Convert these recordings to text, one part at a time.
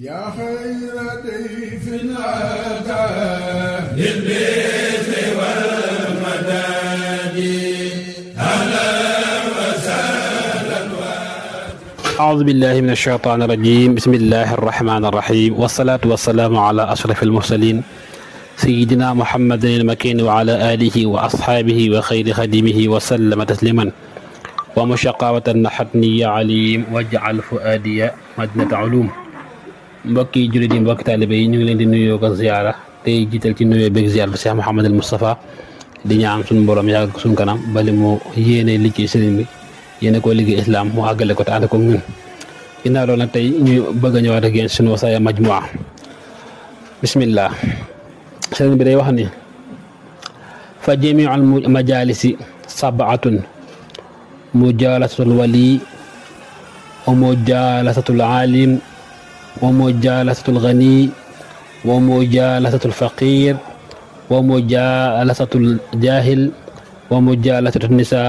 يا خير ضيف أتى بالبر والمداد أهلا وسهلا. أعوذ بالله من الشيطان الرجيم. بسم الله الرحمن الرحيم، والصلاة والسلام على أشرف المرسلين سيدنا محمد المكين وعلى آله وأصحابه وخير خديمه وسلم تسليما. ومشقاوة نحتني عليم واجعل فؤادي مدنة علوم. mbokki jullit yi mbokki taalibe yi ñu ngi leen di nuyoo ko ziyaara tey jiital ci nuyoo beeg ziyaar bi Cheikh Mouhamadul Moustapha di ñaan suñu borom yàggal ko suñu kanam bali mu yéene liggéey sëriñ bi yéene koo liggéey islam mu àggale ko te ànd ko ñun. ginnaaw loolu nag tey ñu bëgg a ñëwaat ak yéen suñu wasaaya majmua. bismillah. sëriñ bi day wax ni fa jamiul majalisi sabaatun mujalasatul wali wa mujalasatul alim wa mujalasatul ghani wa mujalasatul faqir wa mujalasatul jahil wa mujalasatul nisa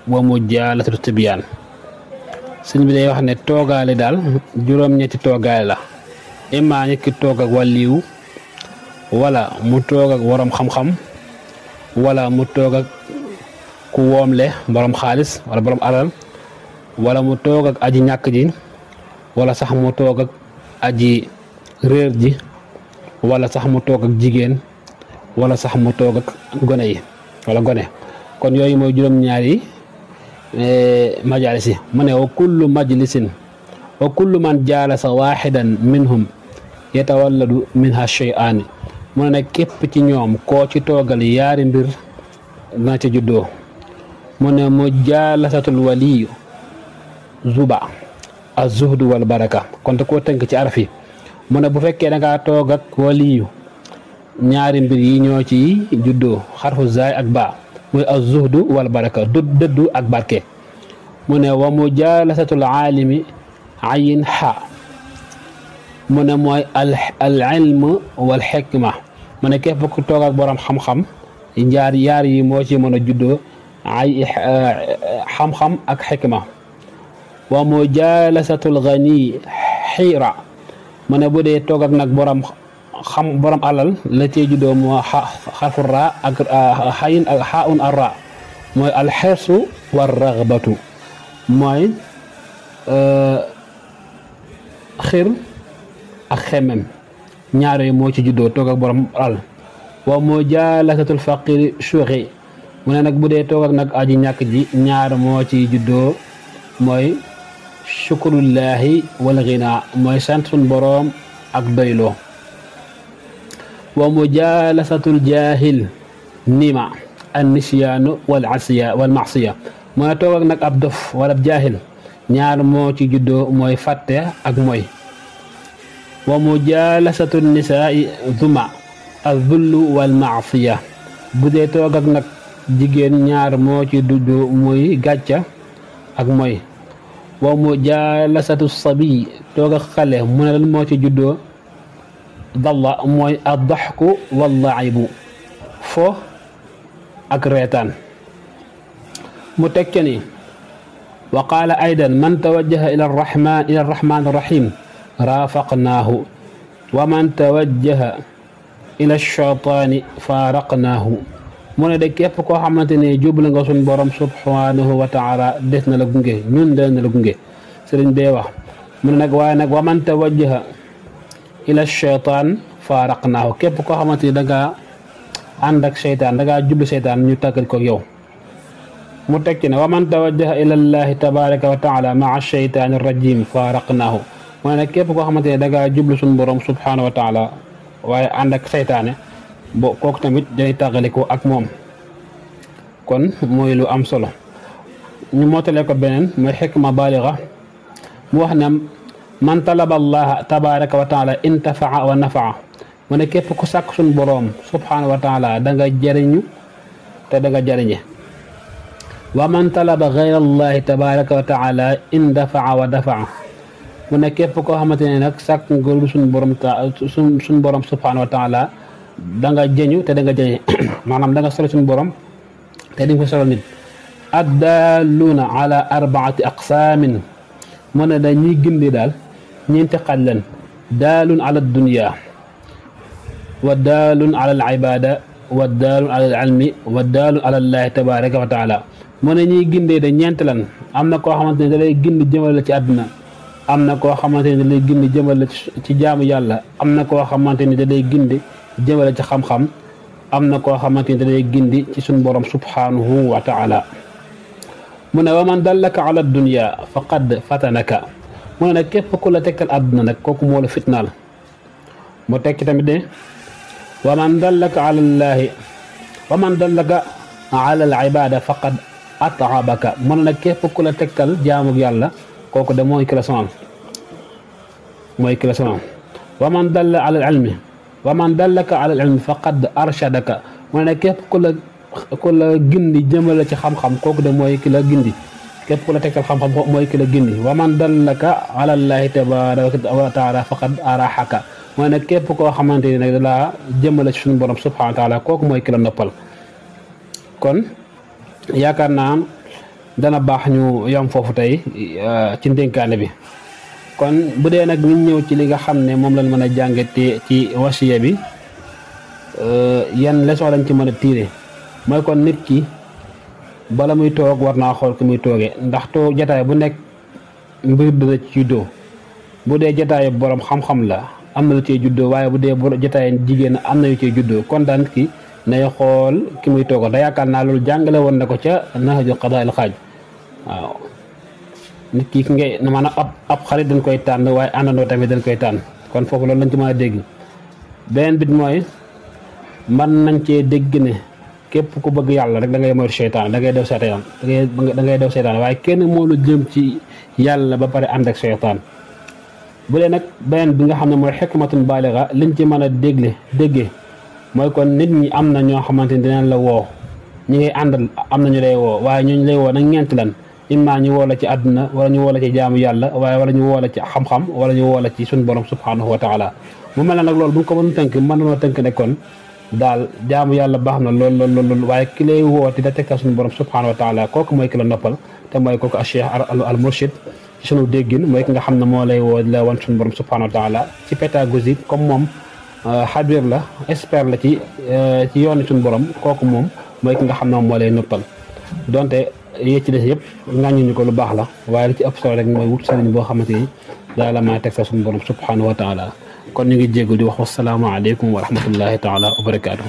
wa mujalasatul tibyan. sëñ bi day wax ne toogaale daal juróom-ñetti toogaale la. imma nit ki toog ak wàlliwu wala mu toog ak borom xam-xam wala mu toog ak ku woomle borom xaalis wala borom alal wala mu toog ak aji ñàkk ji wala sax mu toog ak aji réer ji wala sax mu toog ak jigéen wala sax mu toog ak gone yi wala gone. kon yooyu mooy juróom-ñaari majalis yi. mu ne wa kullu majlisin wa kullu man jaalasa waaxidan minhum yatawalladu minha shay'aani. mu ne nag képp ci ñoom koo ci toogal yaari mbir dana ca juddoo. mu ne mujalasatul waliyu zuba az-zuhdu wal baraka. kon te koo tënk ci araf yi mu ne bu fekkee da ngaa toog ak waliyu ñaari mbir yi ñoo ci juddoo xarfu zaay ak ba muy az-zuhdu wal baraka dëddu ak barke. mu ne wa mujalasatul aalimi ayin xa. mu ne mooy al ilm wal xikma. mu ne képp ku toog ak borom xam-xam yaar yi moo ci mën a juddoo ay xam-xam ak xikma. wa mujalasatul ghani xiira. mu ne bu dee toog ak nag borom alal la cee juddoo moo xarfu ra ak xayin ak xaun ar ra mooy alxersu war ragbatu mooy xir ak xemem ñaar yooyu moo ci juddoo toog ak borom alal. wa mujalasatul faqiri suuxi. mu ne nag bu dee toog ak nag aji ñàkk ji ñaar moo ci juddoo mooy shukrullahi wal ghina mooy sant sun boroom ak doyloo. wa mujalasatul jahil nima an nisyaanu wal asiya wal masiya. mu ne toog ak nag ab dof wala ab jaahil ñaar moo ci juddoo mooy fàtte ak mooy. wa mujalasatul nisaai zuma az-zullu wal maasiya. bu dee toog ak nag jigéen ñaar moo ci juddoo muy gàcca ak mooy. wa mujalasatu sabi toog ak xale mu ne lan moo ci juddoo dalla mooy ad-daxku wal laibu fo ak reetaan. mu tekki ni wa qaala aydan man tawajjaha ila arrahman arrahim raafaqnaahu wa man tawajjaha ila shaytaani faaraqnaahu. mu ne de képp koo xamante ne jublu nga suñ borom subhanahu wa taala des na la gunge ñun dana la gunge. sëriñ bee wax mu ne nag waaye nag wa man tawajjaha ila shaytaan faaraqnaahu képp koo xamante ni da ngaa ànd ak seytaan da ngaa jublu seytaan ñu tàggal ko yow. mu tekki ne wa man tawajjaha ila llahi tabaraka wa taala maa shaytaani rajim faaraqnaahu. mu ne nag képp koo xamante ne da ngaa jublu suñ borom subhanahu wa taala waaye ànd ak seytaane bo kooku tamit day tàggalikoo ak moom. kon mooy lu am solo. ñu mootale ko beneen mooy xikma baaliga. mu wax ne man talaba allaha tabaraka wa taala intafaa wa nafaa. mu ne képp ku sàkk suñ boroom subhanahu wa taala da nga jëriñu te da nga jëriñe. wa man talaba gayra allahi tabaraka wa taala indafaa wa dafaa. mu ne képp koo xamante ne nag sàkk nga suñ borom subhanahu wa taala da nga jëñu te da nga jëñe maanaam da nga solo suñu borom te di nga ko solo nit. addaaluuna ala arbaati aqsaamin mu ne dañuy gindi daal ñeenti xaaj leen daalun ala dunya wa daalun ala al ibada wa daalun ala al ilmi wa daalun ala allahi tabaraka wa taala mu ne ñuy gindee de ñeent lan am na koo xamante ne da lay gindi jëmale la ci àdduna am na koo xamante ne da lay gindi jëmale la ci jaamu yàlla am na koo xamante ne da lay gindi jëmale ci xam-xam am na koo xamante ne da lay gindi ci suñu borom subhanahu wa taala mu ne wa man dallaka ala dunya faqad fatanaka mu ne nag képp ku la tekkal àdduna nag kooku moo la fitnaal mu tekki tamit ne wa man dallaka ala llaahi wa man dallaka ala al ibada faqad ataabaka mu ne nag képp ku la tekkal jaamu yàlla kooku de mooy ki la sonal wa man dalla ala al ilmi wa man dallaka ala al ilmi faqad arshadaka mu ne nag képp ku la gindi jëmale ci xam-xam kooku de mooy ki la gindi képp ku la tekkal xam-xam mooy ki la gindi wa man dallaka ala llaahi tabaraka wa taala faqad araxaka mooy nag képp koo xamante ni nag dalaa jëmale ci suñu borom subhanahu wa taala kooku mooy ki la noppal kon yaakaar naa dana baax ñu yam foofu tey ci ndénkaane bi kon bu dee nag ñu ñëw ci li nga xam ne moom lañ mën a jàngate ci wasiya bi yan leçon lañ ci mën a tiire mooy kon nit ki bala muy toog war naa xool ki muy toogee ndax toog jataay bu nekk mbir dana ci juddoo bu dee jataay borom xam-xam la am na lu cee juddoo waaye bu dee jataay jigéen am na yu cee juddoo kon daan ki nay xool ki muy toogal da yaakaar naa loolu jàngale woon na ko ca nahjul qadaa al xaaj waaw nit ki ngay maanaam ab xarit dañ koy tànn waaye àndandoo tamit dañ koy tànn kon foofu loolu lañ ci mën a dégg beneen bit mooy mën nañ cee dégg ne képp ku bëgg yàlla rek da ngay moytu seytaan da ngay dew seytaan da ngay dew seytaan waaye kenn moo lu jëm ci yàlla ba pare ànd ak seytaan bu dee nag beneen bi nga xam ne mooy xikmatun baaliga liñ ci mën a déggee mooy kon nit ñi am na ñoo xamante ni dinañ la woo ñi ngay àndal am na ñu lay woo waaye ñooñu lay woo nag ñeent lan imma ñu woo la ci àdduna wala ñu woo la ci jaamu yàlla waaye wala ñu woo la ci xam-xam wala ñu woo la ci suñu borom subhanahu wa taala mu mel ne nag loolu bu ñu ko mën tënk mën nañoo tënk ne kon daal jaamu yàlla baax na lool waaye ki lay wooti da tekkal suñu borom subhanahu wa taala kooku mooy ki la noppal te mooy kooku a cheikh al murshid ci sunu déggin mooy ki nga xam ne moo lay woo la wan suñu borom subhanahu wa taala ci pédagogie comme moom xabir la expert la ci yooni suñu borom kooku moom mooy ki nga xam ne moom moo lay noppal donte yee ci des yëpp ngàññuñu ko lu baax la waaye li ci ëpp solo rek mooy wut sëriñ boo xamante ni daal la mën a teg sa suñu borom subhanahu wa taala kon ñu ngi jéggul di wax wassalaamu aleykum wa rahmatullahi taala wa barakaatuhu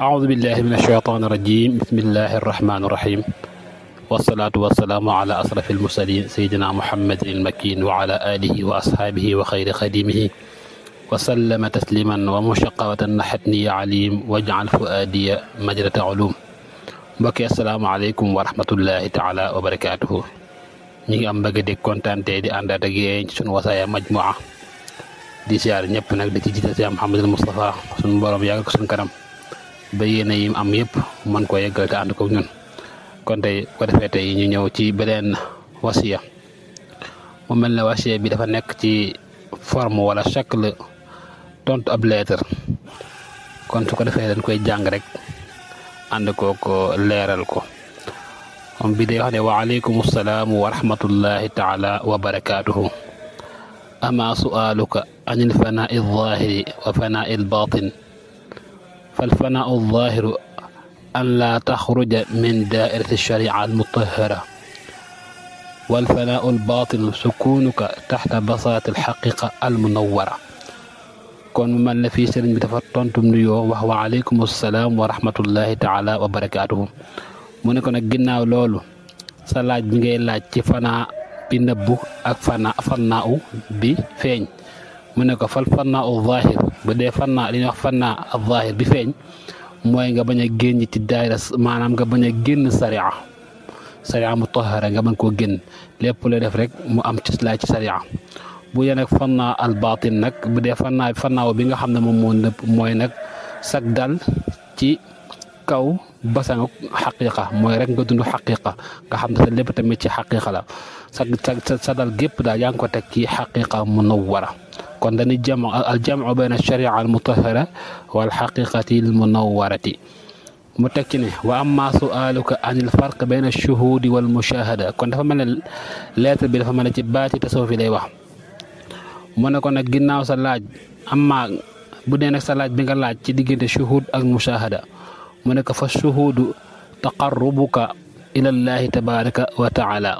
أعوذ بالله من الشيطان الرجيم بسم الله الرحمن الرحيم والصلاة والسلام على أشرف المرسلين سيدنا محمد المكين وعلى آله وأصحابه وخير خديمه وسلم تسليما ومشقوة نحتني عليم واجعل فؤادي مجرة علوم mbokki asalaamaaleykum wa rahmatullahi taala wa barakaatuhu ñi ngi am bëgg di kontante di àndaat ak yéen ci sunu Wassaya Majmua di siyaar ñëpp nag di ci jiite si Mouhamadul Moustapha sunu borom yàggal ko sunu kanam ba yéene yi am yëpp mën koo yeggal te ànd ko ñun. kon tey ko defee tey ñu ñëw ci beneen wasiya mu mel ne wasiya bi dafa nekk ci forme wala shakl tontu ab lettre kon su ko defee dañ koy jàng rek ànd ko leeral ko moom bi day wax ne wa aleykum salaam wa rahmatullahi taala wa barakaatuhu ama su'aluka anil fanaa'i zaahiri wa fanaa'i al-baatin fal fanaa'u zaahiru an laa taxruja min daa'irati ash-sharii'a al-mutahhara wal fanaa'u al-baatin sukuunuka taxta basaati al-xaqiiqa al-munawwara. kon mu mel ne fii sëriñ bi dafa tontum nuyoo wax wa aleykum salaam wa rahmatullahi taala wa barakaatuhu mu ne ko nag ginnaaw loolu sa laaj bi ngay laaj ci fanaa bi nëbbu ak fannaa u bi feeñ mu ne ko fal fannaa u zaahir bu dee fannaa li ñuy wax fannaa al zaahir bi feeñ mooy nga bañ a génn ci daayira maanaam nga bañ a génn sariya mutahhara nga mën koo génn lépp looy def rek mu am ci laaj ci sariya bu dee nag fannaa al baatin nag bu dee fannaaw bi nga xam ne moom moo nëbb mooy nag sag dal ci kaw basangu xaqiqa mooy rek nga dund xaqiqa nga xam ne sa lépp tamit ci xaqiqa la sa dal gépp daal yaa ngi ko teg ci xaqiqa munawwara kon dañuy al jamu bayna sharia al mutahhara wal xaqiqati al munawwarati mu teg ci ne wa amma su'aluka anil farq bayna shuhudi wal mushahada kon dafa mel ne lettre bi dafa mel ne ci baati tasawuf lay wax mu ne ko nag ginnaaw sa laaj amma bu dee nag sa laaj bi nga laaj ci diggante shuhud ak mushahada mu ne ko fa shuhudu taqarrubuka ilallahi tabaraka wa taala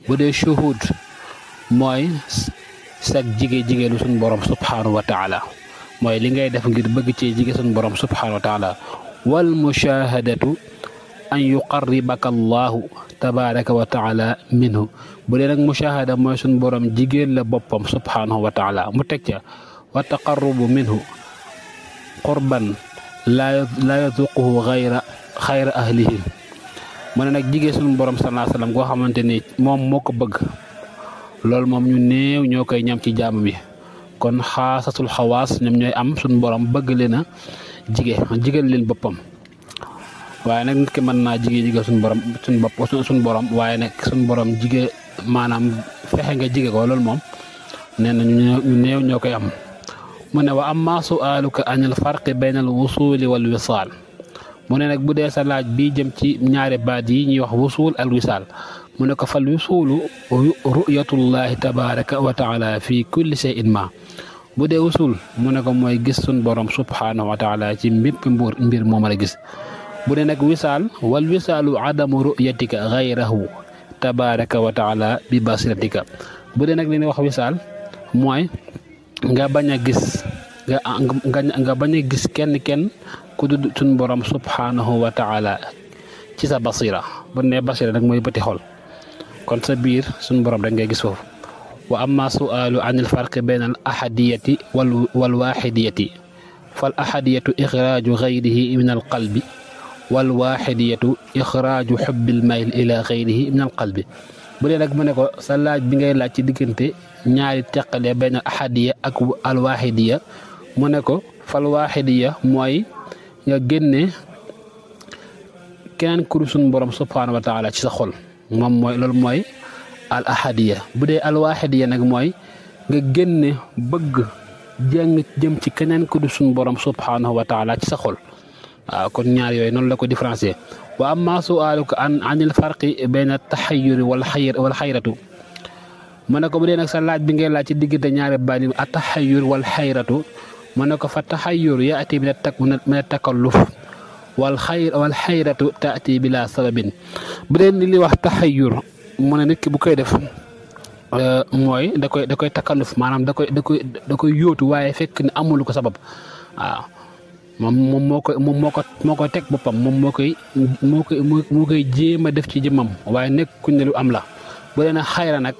bu dee shuhud mooy sag jigéenu suñu borom subhanahu wa taala mooy li ngay def ngir bëgg cee jige suñu borom subhanahu wa taala wal mushahadatu an yuqarribaka allahu tabaraka wa taala minhu bu dee nag mushahada mooy suñu borom jigéen la boppam subhanahu wa taala mu teg ca wa taqarrubu minhu qurban laa yazuquhu xayra ahlihi mu ne nag jigéen suñu borom sallallahu alayhi wa sallam goo xamante ni moom moo ko bëgg loolu moom ñu néew ñoo koy ñam ci jaamu bi kon xaasatul xawaas ñoom ñooy am suñu borom bëgg leen a jigéen leen boppam waaye nag nit ki mën naa jigéen suñu borom waaye nag suñu borom jigéen maanaam fexe nga jigéen ko loolu moom nee na ñu néew ñoo koy am. mu ne wa amma su'aluka anil farqi bayna al wusuli wal wisaal mu ne nag bu dee sa laaj bii jëm ci ñaari baat yi ñuy wax wusul al wisaal mu ne ko fal wusulu ru'yatullahi tabaraka wa taala fi kulli shay'in ma bu dee wusul mu ne ko mooy gis suñ borom subhanahu wa taala ci mbépp mbir moo mën a gis bu dee nag wisaal wal wisaalu adamu ru'yatika ghayrahu tabaraka wa taala bi basiratika bu dee nag li ñuy wax wisaal mooy nga bañ a gis nga bañ a gis kenn ku dul suñ borom subhanahu wa taala ci sa basira bu ne basira nag mooy bëti xol kon sa biir suñ borom rek ngay gis foofu wa amma su'alu anil farqi bayna al ahadiyati wal wahidiyati fal ahadiyatu ixraaju gayrihi min al qalbi wal wahidiyatu ixraaju xubbil mayl ila gayrihi min al qalbi bu dee nag mu ne ko sa laaj bi ngay laaj ci diggante ñaari teqale benn ahadiya ak alwaxidiya mu ne ko fal waxidiya mooy nga génne keneen ku dul suñu borom subhanahu wa taala ci sa xol moom mooy loolu mooy al ahadiya bu dee alwaxidiya nag mooy nga génne bëgg jëm ci keneen ku dul suñu borom subhanahu wa taala ci sa xol waaw kon ñaar yooyu noonu la ko différencier wa amma su'aluka anil farqi bayna taxayyuri wal xayratu mu ne ko bu dee nag sa laaj bi ngay laaj ci diggante ñaari baat yi ataxayyur wal xayratu mu ne ko fa taxayyur yaati min takalluf wal xayratu taati bila sababin bu dee ni li wax taxayyur mu ne nit ki bu koy def mooy da koy takalluf maanaam da koy yóotu waaye fekk ne amul ko sabab waaw moom moo koy teg boppam moom moo koy jéem a def ci jëmmam waaye nekkuñ ne lu am la bu dee nag xayra nag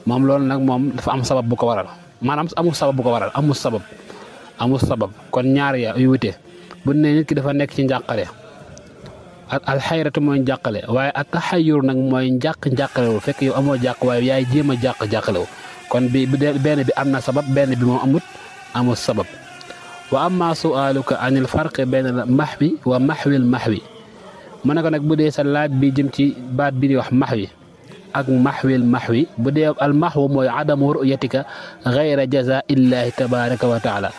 moom loolu nag moom dafa am sabab bu ko waral maanaam amul sabab bu ko waral amul sabab kon ñaar ya yu wute bu ne nit ki dafa nekk ci njàqare al xayratu mooy njàqale waaye ak taxayur nag mooy njàqale wu fekk yow amoo jàq waaye yaay jéem a jàqale wu kon bi benn bi am na sabab benn bi moom amul sabab. wa amma su'aluka anil farqi bayna al mahwi wa mahwil mahwi mu ne ko nag bu dee sa laaj bi jëm ci baat bi di wax mahwi ak mahwil mahwi bu dee al mahwu mooy adamu ru'yatika ghayra jaza illahi tabaraka wa taala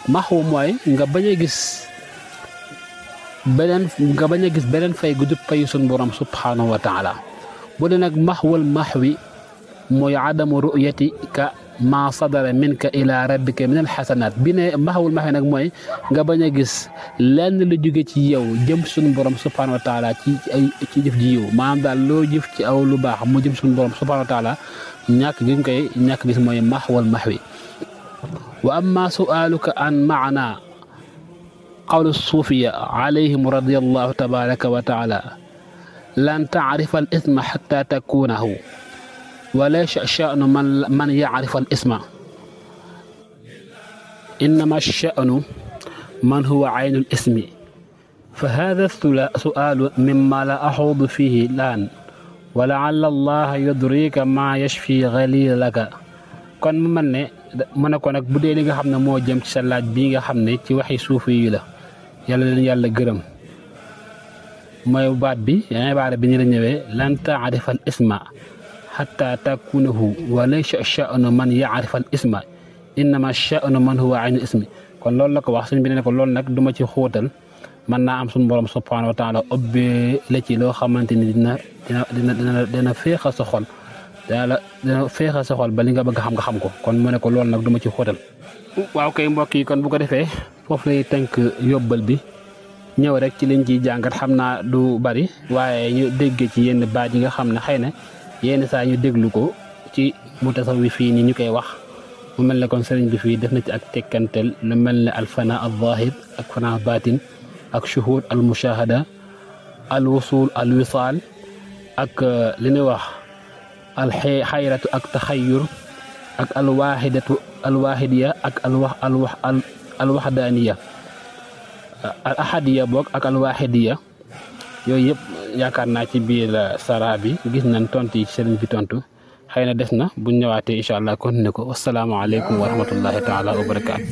mahwu mooy nga bañ a gis beneen fay gu dul fayu sun borom subhanahu wa taala bu dee nag mahwul mahwi mooy adamu ru'yatika ma sadara minka ila rabbika min alxasanaat bi ne mahwul mahwi nag mooy nga bañ a gis lenn lu jóge ci yow jëm suñu borom subhanahu wa taala ci jëf ji yow maanaam daal loo jëf ci aw lu baax mu jëm suñu borom subhanahu wa taala ñàkk gi nga koy ñàkk gis mooy mahwul mahwi. wa amma su'aluka an maana qawlu suufiya alayhim radiyallahu tabaraka wa taala lan taarifa al isma xatta takunahu وليس الشأن من يعرف الاسم إنما الشأن من هو عين الاسم فهذا سؤال مما لا أحوض فيه الآن ولعل الله يدريك ما يشفي غليل لك kon mu mel ne mu ne ko nag bu dee li nga xam ne moo jëm ci sa laaj bii nga xam ne ci waxi suufi yi la yàlla leen yàlla gërëm mooy baat bi ibaara bi ni la ñëwee lan taarifa al isma حتى تكونه وليس الشأن من يعرف الاسم إنما الشأن من هو عين الاسم kon loolu la ko wax suñ bi ne ko loolu nag duma ci xóotal mën naa am suñu borom subhanahu wa taala ubbee la ci loo xamante ni dina féexal sa xol dina féexal sa xol ba li nga bëgg xam nga xam ko kon mu ne ko loolu nag duma ci xóotal. waaw kay mbokk yi kon bu ko defee foofu lay tënk yóbbal bi ñëw rek ci liñ ciy jàngat xam naa du bari waaye ñu dégg ci yenn baat yi nga xam ne xëy na yenn saa ñu déglu ko ci mutasawwif fii ni ñu koy wax mu mel ne kon sëriñ bi fii def na ci ak tekkantel lu mel ne al fana al zahir ak fana batin ak shuhud al mushahada al wusul al wisal ak li ñuy wax al xayratu ak taxayyur ak al wahidiya ak al wahdaniya al ahadiya boog ak al wahidiya yooyu yëpp yaakaar naa ci biir sara bi gis nañ tontu yi sëriñ bi tontu xëy na des na bu ñëwaatee incha allah continué ko wasalaamaaleykum wa rahmatullahi taala wa barakaatu